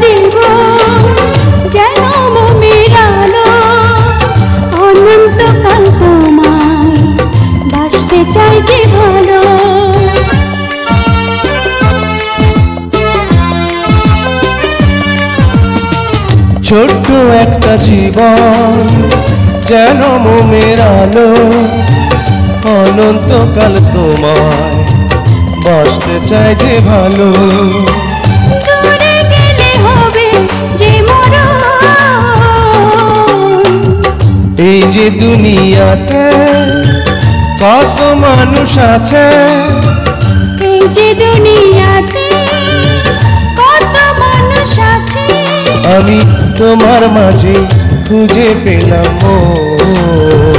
জীবন যেন মোমের আলো, অনন্তকাল তোমায় বাসতে চাই যে ভালো। ছোট্ট একটা জীবন যেন মোমের আলো, অনন্তকাল তোমায় বাসতে চাই যে ভালো। দূরে গেলে হবে যে মরণ, এই যে দুনিয়াতে কত মানুষ আছে, এই যে দুনিয়াতে কত মানুষ আছে, আমি তোমার মাঝে খুঁজে পেলাম মন।